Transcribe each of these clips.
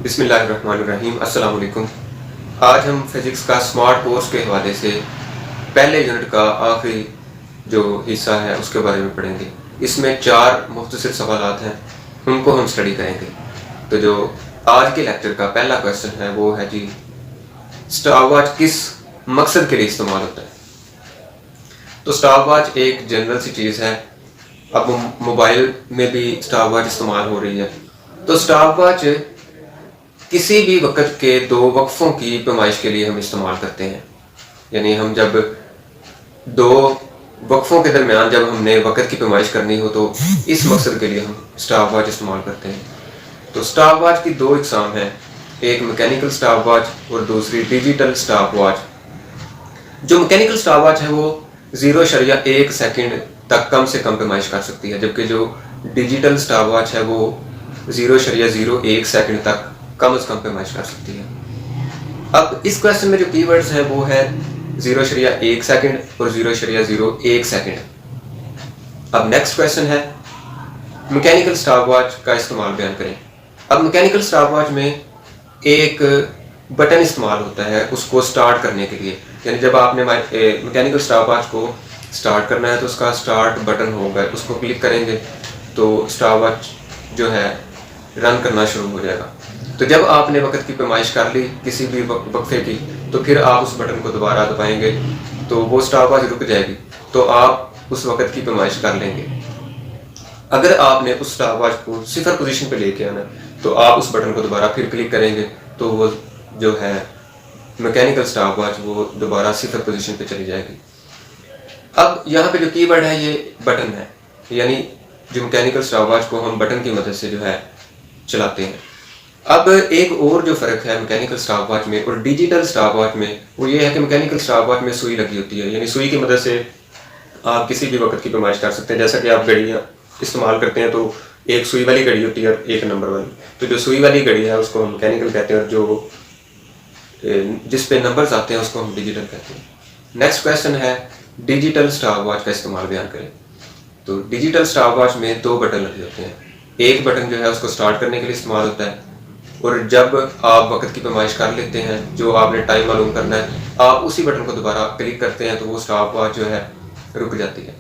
बिस्मिल्लाहिर्रहमानिर्रहीम। अस्सलाम वालेकुम। आज हम फिज़िक्स का स्मार्ट कोर्स के हवाले से पहले यूनिट का आखिरी जो हिस्सा है उसके बारे में पढ़ेंगे। इसमें 4 मुख्तसर सवालात हैं, उनको हम स्टडी करेंगे। तो जो आज के लेक्चर का पहला क्वेश्चन है वो है जी, स्टॉपवॉच किस मकसद के लिए इस्तेमाल होता है? तो स्टॉपवॉच एक जनरल सी चीज़ है। अब मोबाइल में भी स्टॉपवॉच इस्तेमाल हो रही है। तो स्टॉपवॉच किसी भी वक़्त के 2 वक्फ़ों की पैमाइश के लिए हम इस्तेमाल करते हैं। यानी हम जब 2 वक्फ़ों के दरमियान जब हमने वक़्त की पैमाइश करनी हो तो इस मकसद के लिए हम स्टॉपवॉच इस्तेमाल करते हैं। तो स्टॉपवॉच की 2 इक़साम हैं, एक मैकेनिकल स्टॉपवॉच और दूसरी डिजिटल स्टॉपवॉच। जो मैकेनिकल स्टॉपवॉच है वो 0.1 सेकंड तक कम से कम पैमाइश कर सकती है, जबकि जो डिजिटल स्टॉपवॉच है वो 0.01 सेकंड तक कम से कम पैमाइश कर सकती है। अब इस क्वेश्चन में जो कीवर्ड्स हैं वो है 0.1 सेकंड और 0.01 सेकंड। अब नेक्स्ट क्वेश्चन है मैकेनिकल स्टॉपवॉच का इस्तेमाल बयान करें। अब मैकेनिकल स्टॉपवॉच में एक बटन इस्तेमाल होता है उसको स्टार्ट करने के लिए। यानी जब आपने मैकेनिकल स्टॉपवॉच को स्टार्ट करना है तो उसका स्टार्ट बटन होगा, उसको क्लिक करेंगे तो स्टॉपवॉच जो है रन करना शुरू हो जाएगा। तो जब आपने वक़्त की पैमाइश कर ली किसी भी वक्फे की, तो फिर आप उस बटन को दोबारा दबाएंगे तो वो स्टॉपवॉच रुक जाएगी, तो आप उस वक़्त की पैमाइश कर लेंगे। अगर आपने उस स्टॉपवॉच को 0 पोजीशन पे लेके आना तो आप उस बटन को दोबारा फिर क्लिक करेंगे तो वो जो है मैकेनिकल स्टॉपवॉच वो दोबारा 0 पोजीशन पे चली जाएगी। अब यहाँ पे जो कीवर्ड है ये बटन है, यानी जो मैकेनिकल स्टॉपवॉच को हम बटन की मदद से जो है चलाते हैं। अब एक और जो फ़र्क है मैकेनिकल स्टॉपवॉच में और डिजिटल स्टॉपवॉच में वो ये है कि मैकेनिकल स्टॉपवॉच में सुई लगी होती है, यानी सुई की मदद से आप किसी भी वक्त की पैमाइश कर सकते हैं। जैसा कि आप घड़ियाँ इस्तेमाल करते हैं तो एक सुई वाली घड़ी होती है और एक नंबर वाली। तो जो सुई वाली घड़ी है उसको हम मैकेनिकल कहते हैं और जो जिस पे नंबर्स आते हैं उसको हम डिजिटल कहते हैं। नेक्स्ट क्वेश्चन है डिजिटल स्टॉपवॉच का इस्तेमाल बयान करें। तो डिजिटल स्टॉपवॉच में 2 बटन लगे होते हैं। एक बटन जो है उसको स्टार्ट करने के लिए इस्तेमाल होता है और जब आप वक़्त की पैमाइश कर लेते हैं, जो आपने टाइम मालूम करना है, आप उसी बटन को दोबारा क्लिक करते हैं तो वो स्टॉपवॉच जो है रुक जाती है।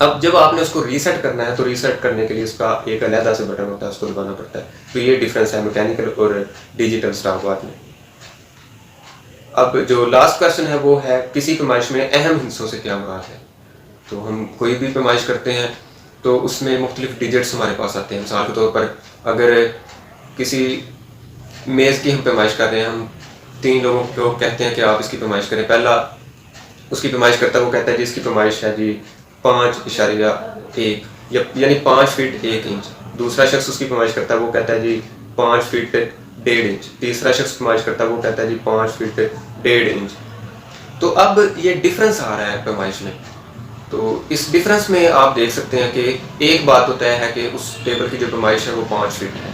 अब जब आपने उसको रीसेट करना है तो रीसेट करने के लिए उसका एक अलग से बटन होता है, उसको दबाना पड़ता है। तो ये डिफरेंस है मैकेनिकल और डिजिटल स्टॉपवॉच में। अब जो लास्ट क्वेश्चन है वो है किसी पैमाइश में अहम हिस्सों से क्या मुराद है। तो हम कोई भी पैमाइश करते हैं तो उसमें मुख्तलिफ डिजिट्स हमारे पास आते हैं। मिसाल के तौर पर अगर किसी मेज़ की हम पैमाइश कर रहे हैं, हम 3 लोगों को कहते हैं कि आप इसकी पैमाइश करें। पहला उसकी पैमाइश करता है, वो कहता है जी इसकी पैमाइश है जी 5.1 यानी 5 फीट 1 इंच। दूसरा शख्स उसकी पैमाइश करता है, वो कहता है जी 5 फीट 1.5 इंच। तीसरा शख्स पैमाइश करता है, वो कहता है जी 5 फीट 1.5 इंच। तो अब ये डिफरेंस आ रहा है पैमाइश में। तो इस डिफरेंस में आप देख सकते हैं कि एक बात तो तय है कि उस टेबल की जो पैमाइश है वो 5 फीट है,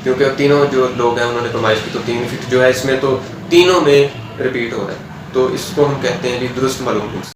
क्योंकि तीनों जो लोग हैं उन्होंने पैमाइश की तो 3 फीट जो है इसमें तो तीनों में रिपीट हो रहा है। तो इसको हम कहते हैं जी दुरुस्त मालूम।